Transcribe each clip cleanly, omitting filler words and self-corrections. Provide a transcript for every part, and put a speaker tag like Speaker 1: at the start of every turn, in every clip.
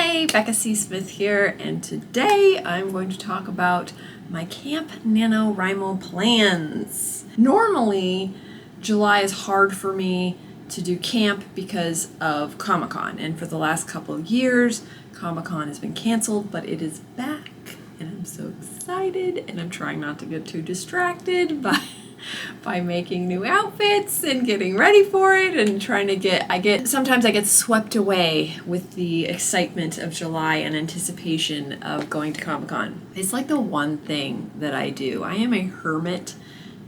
Speaker 1: Hi, Becca C. Smith here, and today I'm going to talk about my Camp NaNoWriMo plans. Normally, July is hard for me to do camp because of Comic-Con, and for the last couple of years, Comic-Con has been canceled, but it is back, and I'm so excited, and I'm trying not to get too distracted by making new outfits and getting ready for it and trying to sometimes I get swept away with the excitement of July and anticipation of going to Comic-Con. It's like the one thing that I do. I am a hermit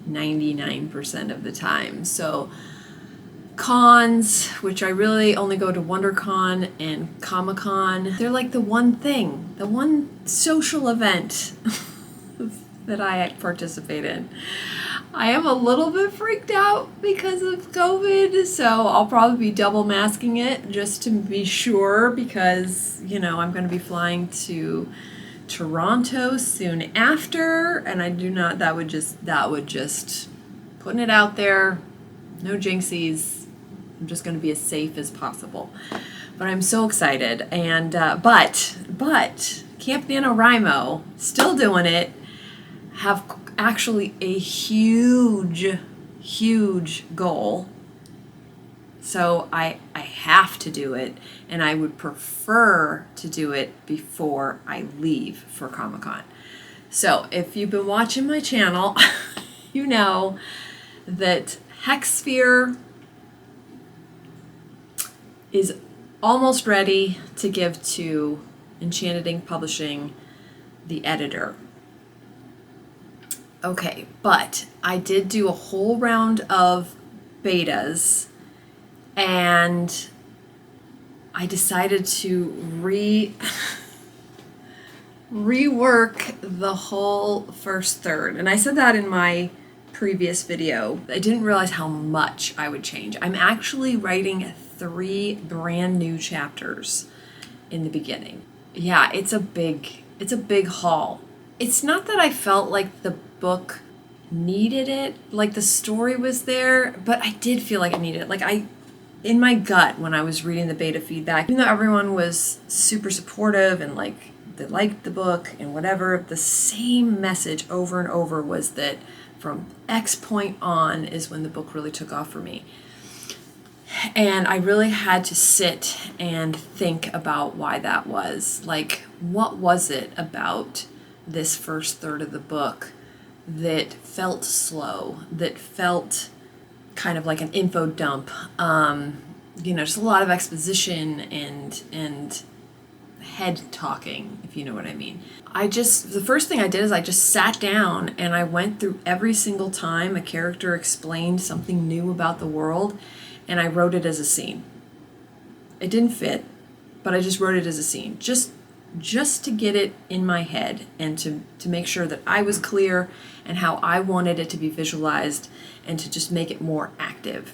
Speaker 1: 99% of the time. So cons, which I really only go to WonderCon and Comic-Con, they're like the one thing, the one social event that I participate in. I am a little bit freaked out because of COVID, so I'll probably be double masking it just to be sure because, you know, I'm going to be flying to Toronto soon after, and that would just putting it out there, no jinxies. I'm just going to be as safe as possible. But I'm so excited, and but Camp NaNoWriMo, still doing it, have actually a huge goal. So I have to do it, and I would prefer to do it before I leave for Comic-Con. So if you've been watching my channel, you know that Hexpshere is almost ready to give to Enchanted Ink Publishing, the editor. Okay, but I did do a whole round of betas, and I decided to rework the whole first third. And I said that in my previous video. I didn't realize how much I would change. I'm actually writing 3 brand new chapters in the beginning. Yeah, it's a big haul. It's not that I felt like the book needed it, like the story was there, but I did feel like it needed it. Like in my gut when I was reading the beta feedback, even though everyone was super supportive and like they liked the book and whatever, the same message over and over was that from X point on is when the book really took off for me. And I really had to sit and think about why that was. Like, what was it about this first third of the book that felt slow, that felt kind of like an info dump, just a lot of exposition and head talking, if you know what I mean. The first thing I did is I just sat down and I went through every single time a character explained something new about the world, and I wrote it as a scene. It didn't fit, but I just wrote it as a scene. Just to get it in my head and to make sure that I was clear and how I wanted it to be visualized and to just make it more active.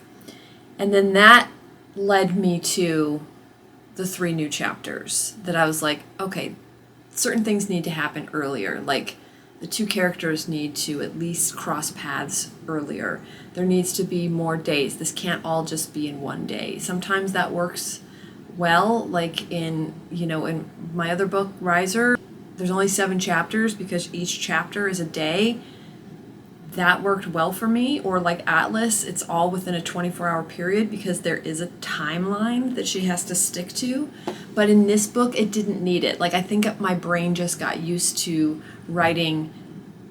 Speaker 1: And then that led me to the 3 new chapters that I was like, okay, certain things need to happen earlier. Like the 2 characters need to at least cross paths earlier. There needs to be more days. This can't all just be in one day. Sometimes that works well, like in my other book, Riser, there's only 7 chapters because each chapter is a day. That worked well for me. Or like Atlas, it's all within a 24-hour period because there is a timeline that she has to stick to. But in this book, it didn't need it. Like, I think my brain just got used to writing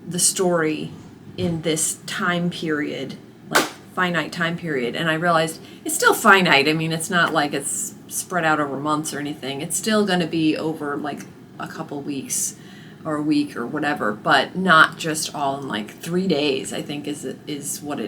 Speaker 1: the story in this time period, like finite time period, and I realized it's still finite. I mean, it's not like it's spread out over months or anything. It's still going to be over like a couple weeks or a week or whatever, but not just all in like 3 days, I think is what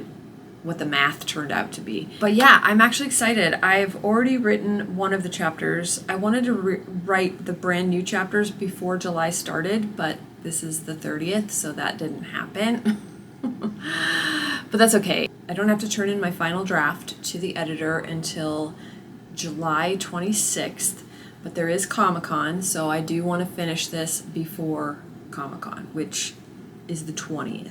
Speaker 1: the math turned out to be. But yeah, I'm actually excited. I've already written one of the chapters. I wanted to write the brand new chapters before July started, but this is the 30th, so that didn't happen. But that's okay. I don't have to turn in my final draft to the editor until July 26th, but there is Comic-Con, so I do want to finish this before Comic-Con, which is the 20th.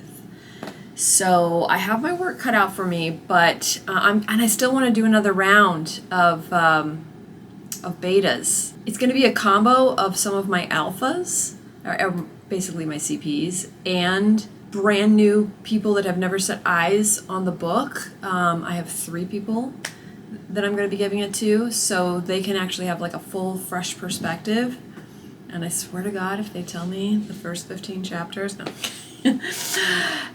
Speaker 1: So I have my work cut out for me, but I still want to do another round of of betas. It's going to be a combo of some of my alphas, or basically my CPs, and brand new people that have never set eyes on the book. I have 3 people that I'm going to be giving it to, so they can actually have like a full, fresh perspective. And I swear to God, if they tell me the first 15 chapters, no.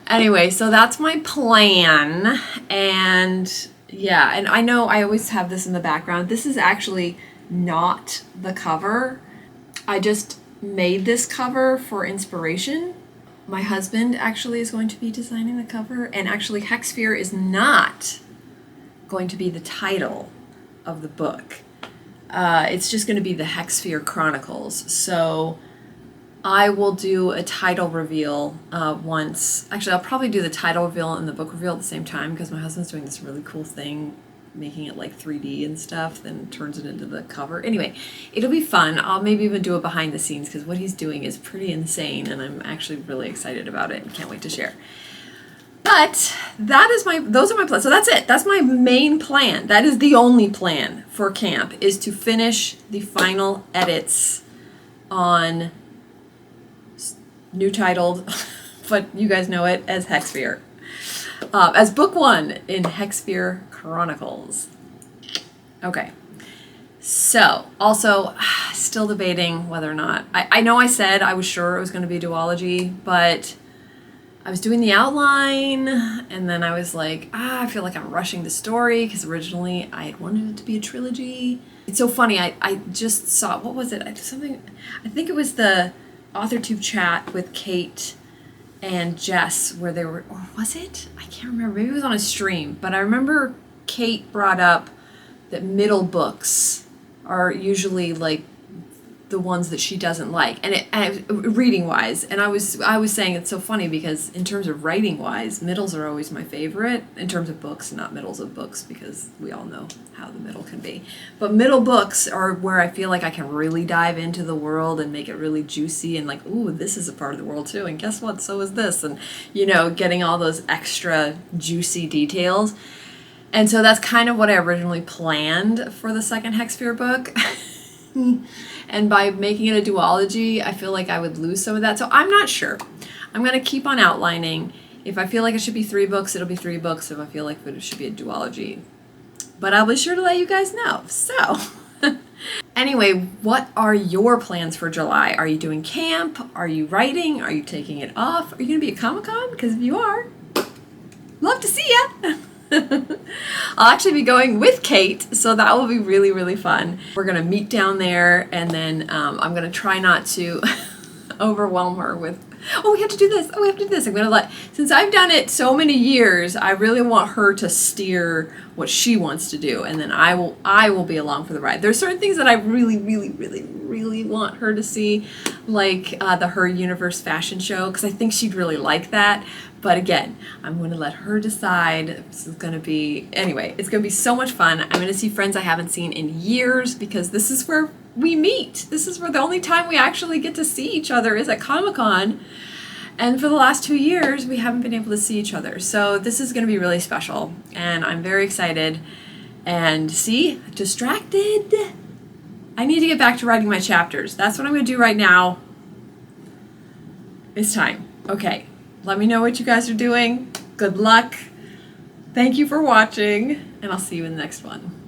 Speaker 1: Anyway, so that's my plan. And yeah, and I know I always have this in the background. This is actually not the cover. I just made this cover for inspiration. My husband actually is going to be designing the cover, and actually Hexpshere is not going to be the title of the book. It's just going to be the Hexpshere Chronicles. So I will do a title reveal once. Actually, I'll probably do the title reveal and the book reveal at the same time, because my husband's doing this really cool thing, making it like 3D and stuff, then turns it into the cover. Anyway, it'll be fun. I'll maybe even do a behind the scenes, because what he's doing is pretty insane, and I'm actually really excited about it and can't wait to share. But those are my plans. So that's it. That's my main plan. That is the only plan for camp, is to finish the final edits on new titled, but you guys know it as Hexpshere. As book 1 in Hexpshere Chronicles. Okay. So, also, still debating whether or not, I know I said I was sure it was going to be a duology, but I was doing the outline, and then I was like, I feel like I'm rushing the story, because originally I had wanted it to be a trilogy. It's so funny, I just saw, what was it? I think it was the AuthorTube chat with Kate and Jess, where they were, or was it? I can't remember, maybe it was on a stream, but I remember Kate brought up that middle books are usually like the ones that she doesn't like, and reading wise, and I was saying it's so funny, because in terms of writing wise, middles are always my favorite in terms of books, not middles of books, because we all know how the middle can be. But middle books are where I feel like I can really dive into the world and make it really juicy, and like, ooh, this is a part of the world too, and guess what, so is this, and you know, getting all those extra juicy details. And so that's kind of what I originally planned for the second Hexpshere book. And by making it a duology, I feel like I would lose some of that. So I'm not sure. I'm going to keep on outlining. If I feel like it should be 3 books, it'll be 3 books. If I feel like it should be a duology. But I'll be sure to let you guys know. So, anyway, what are your plans for July? Are you doing camp? Are you writing? Are you taking it off? Are you going to be at Comic-Con? Because if you are, love to see ya. I'll actually be going with Kate, so that will be really, really fun. We're going to meet down there, and then I'm going to try not to overwhelm her with, oh, we have to do this, oh, we have to do this. I'm going to since I've done it so many years, I really want her to steer what she wants to do, and then I will be along for the ride. There's certain things that I really, really, really, really want her to see, like the Her Universe fashion show, because I think she'd really like that. But again, I'm going to let her decide. This is going to be, anyway, it's going to be so much fun. I'm going to see friends I haven't seen in years, because this is where we meet. This is where the only time we actually get to see each other is at Comic-Con. And for the last 2 years, we haven't been able to see each other. So this is going to be really special. And I'm very excited. And see, distracted. I need to get back to writing my chapters. That's what I'm going to do right now. It's time. Okay. Let me know what you guys are doing. Good luck. Thank you for watching, and I'll see you in the next one.